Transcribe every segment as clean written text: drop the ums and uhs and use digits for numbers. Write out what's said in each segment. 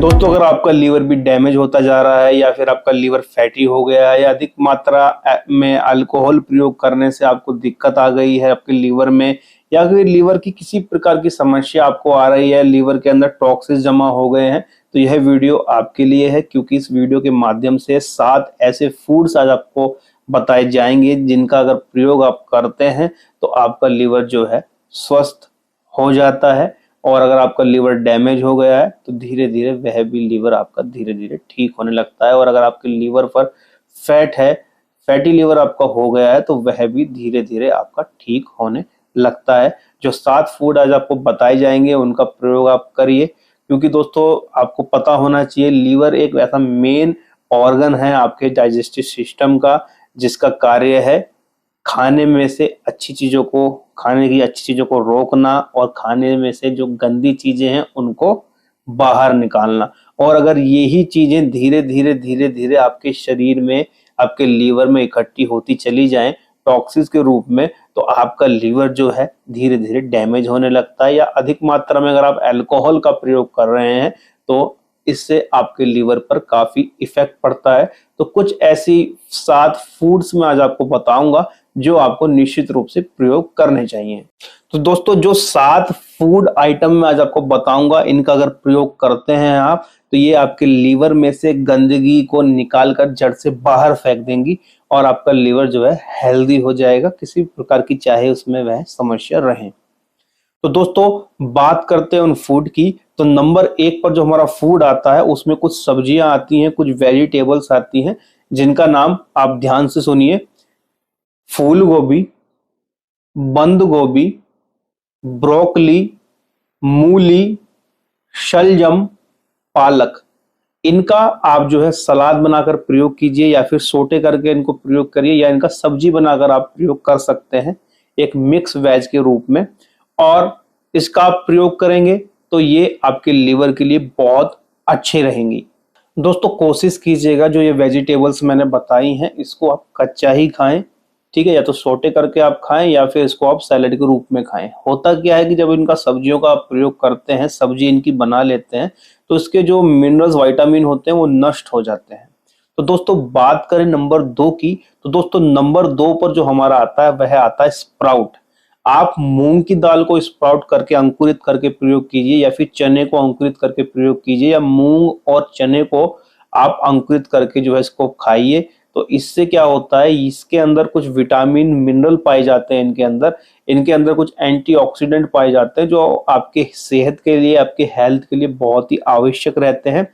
दोस्तों, अगर आपका लीवर भी डैमेज होता जा रहा है या फिर आपका लीवर फैटी हो गया है या अधिक मात्रा में अल्कोहल प्रयोग करने से आपको दिक्कत आ गई है आपके लीवर में, या फिर लीवर की किसी प्रकार की समस्या आपको आ रही है, लीवर के अंदर टॉक्सिस जमा हो गए हैं, तो यह वीडियो आपके लिए है। क्योंकि इस वीडियो के माध्यम से 7 ऐसे फूड्स आज आपको बताए जाएंगे जिनका अगर प्रयोग आप करते हैं तो आपका लीवर जो है स्वस्थ हो जाता है। और अगर आपका लीवर डैमेज हो गया है तो धीरे धीरे वह भी लीवर आपका धीरे धीरे ठीक होने लगता है। और अगर आपके लीवर पर फैट है, फैटी लीवर आपका हो गया है, तो वह भी धीरे धीरे आपका ठीक होने लगता है। जो 7 फूड आज आपको बताए जाएंगे उनका प्रयोग आप करिए, क्योंकि दोस्तों आपको पता होना चाहिए लीवर एक ऐसा मेन ऑर्गन है आपके डाइजेस्टिव सिस्टम का, जिसका कार्य है खाने में से अच्छी चीजों को, खाने की अच्छी चीजों को रोकना और खाने में से जो गंदी चीजें हैं उनको बाहर निकालना। और अगर यही चीजें धीरे धीरे आपके शरीर में, आपके लीवर में इकट्ठी होती चली जाएं टॉक्सिस के रूप में, तो आपका लीवर जो है धीरे धीरे डैमेज होने लगता है। या अधिक मात्रा में अगर आप अल्कोहल का प्रयोग कर रहे हैं तो इससे आपके लीवर पर काफी इफेक्ट पड़ता है। तो कुछ ऐसी 7 फूड्स मैं आज आपको बताऊंगा जो आपको निश्चित रूप से प्रयोग करने चाहिए। तो दोस्तों, जो 7 फूड आइटम मैं आज आपको बताऊंगा, इनका अगर प्रयोग करते हैं आप तो ये आपके लीवर में से गंदगी को निकाल कर जड़ से बाहर फेंक देंगी और आपका लीवर जो है हेल्दी हो जाएगा, किसी प्रकार की चाहे उसमें वह समस्या रहे। तो दोस्तों, बात करते हैं उन फूड की। तो नंबर 1 पर जो हमारा फूड आता है उसमें कुछ सब्जियां आती हैं, कुछ वेजिटेबल्स आती हैं, जिनका नाम आप ध्यान से सुनिए। फूल गोभी, बंद गोभी, ब्रोकली, मूली, शलजम, पालक। इनका आप जो है सलाद बनाकर प्रयोग कीजिए या फिर सोटे करके इनको प्रयोग करिए, या इनका सब्जी बनाकर आप प्रयोग कर सकते हैं एक मिक्स वेज के रूप में। और इसका आप प्रयोग करेंगे तो ये आपके लीवर के लिए बहुत अच्छे रहेंगी। दोस्तों, कोशिश कीजिएगा जो ये वेजिटेबल्स मैंने बताई हैं इसको आप कच्चा ही खाएं, ठीक है। या तो सोटे करके आप खाएं या फिर इसको आप सैलेड के रूप में खाएं। होता क्या है कि जब इनका सब्जियों का आप प्रयोग करते हैं, सब्जी इनकी बना लेते हैं, तो इसके जो मिनरल्स, विटामिन होते हैं वो नष्ट हो जाते हैं। तो दोस्तों, बात करें नंबर 2 की, तो दोस्तों नंबर 2 पर जो हमारा आता है वह आता है स्प्राउट। आप मूंग की दाल को स्प्राउट करके, अंकुरित करके प्रयोग कीजिए, या फिर चने को अंकुरित करके प्रयोग कीजिए, या मूंग और चने को आप अंकुरित करके जो है इसको खाइए। तो इससे क्या होता है, इसके अंदर कुछ विटामिन, मिनरल पाए जाते हैं, इनके अंदर कुछ एंटीऑक्सीडेंट पाए जाते हैं जो आपके सेहत के लिए, आपके हेल्थ के लिए बहुत ही आवश्यक रहते हैं।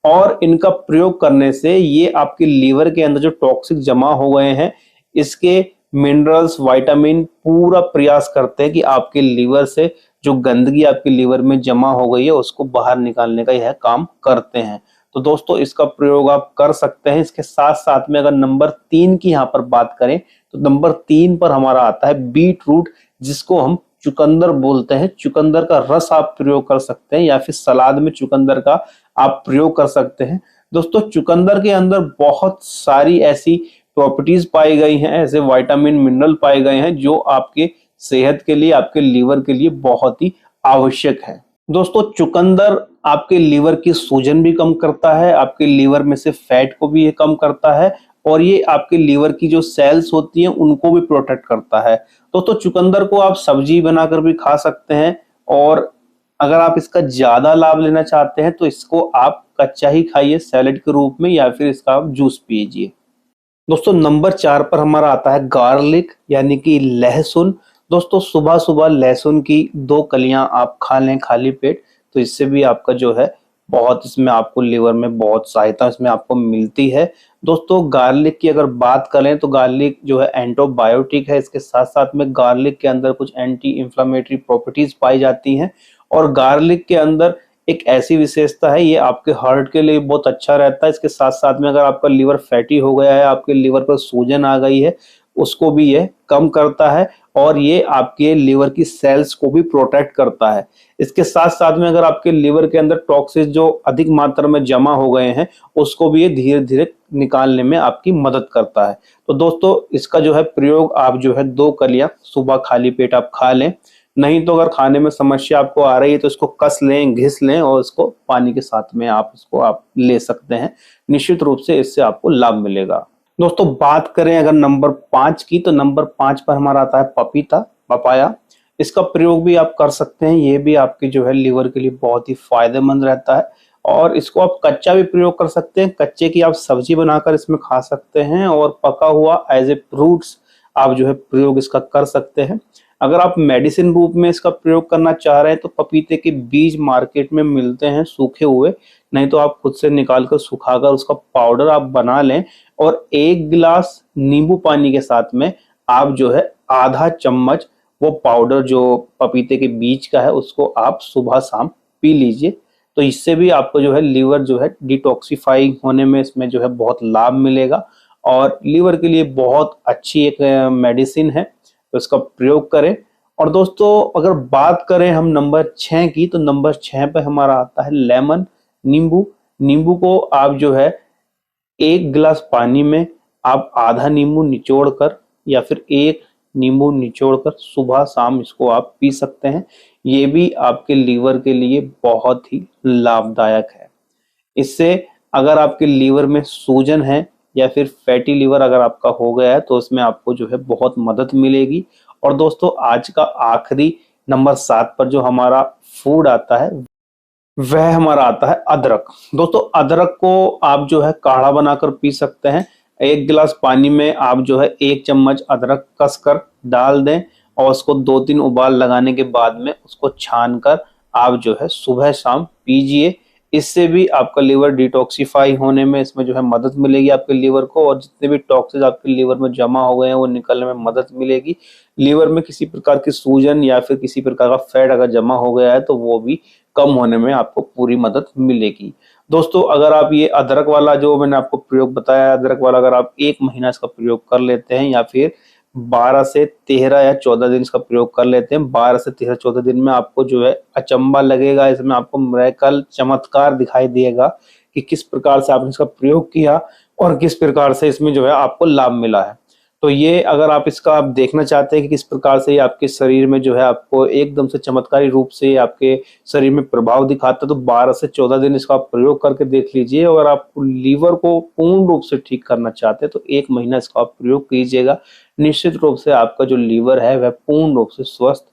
और इनका प्रयोग करने से ये आपके लीवर के अंदर जो टॉक्सिक जमा हो गए हैं, इसके मिनरल्स, विटामिन पूरा प्रयास करते हैं कि आपके लीवर से जो गंदगी आपके लीवर में जमा हो गई है उसको बाहर निकालने का यह काम करते हैं। तो दोस्तों, इसका प्रयोग आप कर सकते हैं। इसके साथ साथ में अगर नंबर 3 की यहाँ पर बात करें तो नंबर 3 पर हमारा आता है बीट रूट, जिसको हम चुकंदर बोलते हैं। चुकंदर का रस आप प्रयोग कर सकते हैं या फिर सलाद में चुकंदर का आप प्रयोग कर सकते हैं। दोस्तों, चुकंदर के अंदर बहुत सारी ऐसी प्रॉपर्टीज पाई गई हैं, ऐसे विटामिन, मिनरल पाए गए हैं जो आपके सेहत के लिए, आपके लीवर के लिए बहुत ही आवश्यक है। दोस्तों, चुकंदर आपके लीवर की सूजन भी कम करता है, आपके लीवर में से फैट को भी ये कम करता है, और ये आपके लीवर की जो सेल्स होती हैं उनको भी प्रोटेक्ट करता है। दोस्तों, चुकंदर को आप सब्जी बनाकर भी खा सकते हैं, और अगर आप इसका ज्यादा लाभ लेना चाहते हैं तो इसको आप कच्चा ही खाइए सैलेड के रूप में, या फिर इसका आप जूस पीजिए। दोस्तों, नंबर 4 पर हमारा आता है गार्लिक, यानी कि लहसुन। दोस्तों, सुबह सुबह लहसुन की 2 कलियां आप खा लें खाली पेट, तो इससे भी आपका जो है बहुत, इसमें आपको लीवर में बहुत सहायता इसमें आपको मिलती है। दोस्तों, गार्लिक की अगर बात करें तो गार्लिक जो है एंटीबायोटिक है। इसके साथ साथ में गार्लिक के अंदर कुछ एंटी इंफ्लेमेटरी प्रॉपर्टीज पाई जाती हैं, और गार्लिक के अंदर एक ऐसी विशेषता है, ये आपके हार्ट के लिए बहुत अच्छा रहता है। इसके साथ साथ में अगर आपका लीवर फैटी हो गया है, आपके लीवर पर सूजन आ गई है, उसको भी ये कम करता है, और ये आपके लीवर की सेल्स को भी प्रोटेक्ट करता है। इसके साथ साथ में अगर आपके लीवर के अंदर टॉक्सिस जो अधिक मात्रा में जमा हो गए हैं उसको भी ये धीरे धीरे निकालने में आपकी मदद करता है। तो दोस्तों, इसका जो है प्रयोग आप जो है 2 कलियां सुबह खाली पेट आप खा लें। नहीं तो अगर खाने में समस्या आपको आ रही है तो इसको कस लें, घिस लें और इसको पानी के साथ में आप इसको आप ले सकते हैं। निश्चित रूप से इससे आपको लाभ मिलेगा। दोस्तों बात करें अगर नंबर 5 की, तो नंबर 5 पर हमारा आता है पपीता, पपाया। इसका प्रयोग भी आप कर सकते हैं, ये भी आपके जो है लीवर के लिए बहुत ही फायदेमंद रहता है। और इसको आप कच्चा भी प्रयोग कर सकते हैं, कच्चे की आप सब्जी बनाकर इसमें खा सकते हैं, और पका हुआ एज ए फ्रूट्स आप जो है प्रयोग इसका कर सकते हैं। अगर आप मेडिसिन रूप में इसका प्रयोग करना चाह रहे हैं तो पपीते के बीज मार्केट में मिलते हैं सूखे हुए, नहीं तो आप खुद से निकाल कर सुखाकर उसका पाउडर आप बना लें, और 1 गिलास नींबू पानी के साथ में आप जो है आधा चम्मच वो पाउडर जो पपीते के बीज का है उसको आप सुबह शाम पी लीजिए। तो इससे भी आपको जो है लीवर जो है डिटॉक्सिफाइंग होने में इसमें जो है बहुत लाभ मिलेगा, और लीवर के लिए बहुत अच्छी एक मेडिसिन है, तो इसका प्रयोग करें। और दोस्तों अगर बात करें हम नंबर 6 की, तो नंबर 6 पे हमारा आता है लेमन, नींबू। नींबू को आप जो है 1 गिलास पानी में आप आधा नींबू निचोड़ कर या फिर 1 नींबू निचोड़ कर सुबह शाम इसको आप पी सकते हैं। ये भी आपके लीवर के लिए बहुत ही लाभदायक है। इससे अगर आपके लीवर में सूजन है या फिर फैटी लीवर अगर आपका हो गया है तो उसमें आपको जो है बहुत मदद मिलेगी। और दोस्तों आज का आखिरी नंबर 7 पर जो हमारा फूड आता है वह हमारा आता है अदरक। दोस्तों अदरक को आप जो है काढ़ा बनाकर पी सकते हैं। 1 गिलास पानी में आप जो है 1 चम्मच अदरक कस कर डाल दें, और उसको 2-3 उबाल लगाने के बाद में उसको छान कर आप जो है सुबह शाम पीजिए। इससे भी आपका लीवर डिटॉक्सिफाई होने में इसमें जो है मदद मिलेगी आपके लीवर को, और जितने भी टॉक्सिस आपके लीवर में जमा हो गए हैं वो निकलने में मदद मिलेगी। लीवर में किसी प्रकार की सूजन या फिर किसी प्रकार का फैट अगर जमा हो गया है तो वो भी कम होने में आपको पूरी मदद मिलेगी। दोस्तों अगर आप ये अदरक वाला जो मैंने आपको प्रयोग बताया, अदरक वाला अगर आप 1 महीना इसका प्रयोग कर लेते हैं, या फिर 12 से 13 या 14 दिन इसका प्रयोग कर लेते हैं, 12 से 13-14 दिन में आपको जो है अचंबा लगेगा, इसमें आपको मिरेकल चमत्कार दिखाई देगा कि किस प्रकार से आपने इसका प्रयोग किया और किस प्रकार से इसमें जो है आपको लाभ मिला है। तो ये अगर आप इसका आप देखना चाहते हैं कि किस प्रकार से ये आपके शरीर में जो है आपको एकदम से चमत्कारी रूप से आपके शरीर में प्रभाव दिखाता है, तो 12 से 14 दिन इसका आप प्रयोग करके देख लीजिए। और आप लीवर को पूर्ण रूप से ठीक करना चाहते हैं तो 1 महीना इसका आप प्रयोग कीजिएगा। निश्चित रूप से आपका जो लीवर है वह पूर्ण रूप से स्वस्थ,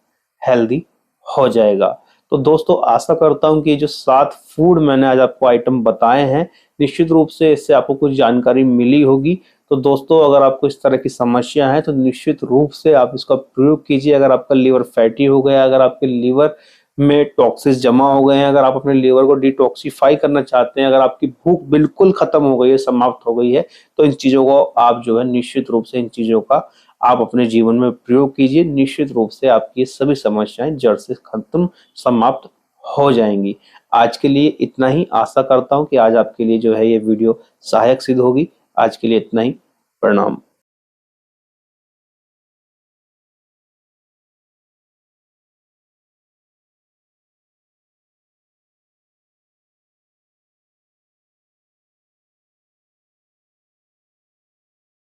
हेल्दी हो जाएगा। तो दोस्तों आशा करता हूं कि जो 7 फूड मैंने आज आपको आइटम बताए हैं, निश्चित रूप से इससे आपको कुछ जानकारी मिली होगी। तो दोस्तों अगर आपको इस तरह की समस्या है तो निश्चित रूप से आप इसका प्रयोग कीजिए। अगर आपका लीवर फैटी हो गया, अगर आपके लीवर में टॉक्सिस जमा हो गए हैं, अगर आप अपने लीवर को डिटॉक्सिफाई करना चाहते हैं, अगर आपकी भूख बिल्कुल खत्म हो गई है, समाप्त हो गई है, तो इन चीजों को आप जो है निश्चित रूप से इन चीजों का आप अपने जीवन में प्रयोग कीजिए। निश्चित रूप से आपकी सभी समस्याएं जड़ से खत्म, समाप्त हो जाएंगी। आज के लिए इतना ही। आशा करता हूं कि आज आपके लिए जो है ये वीडियो सहायक सिद्ध होगी। आज के लिए इतना ही। प्रणाम।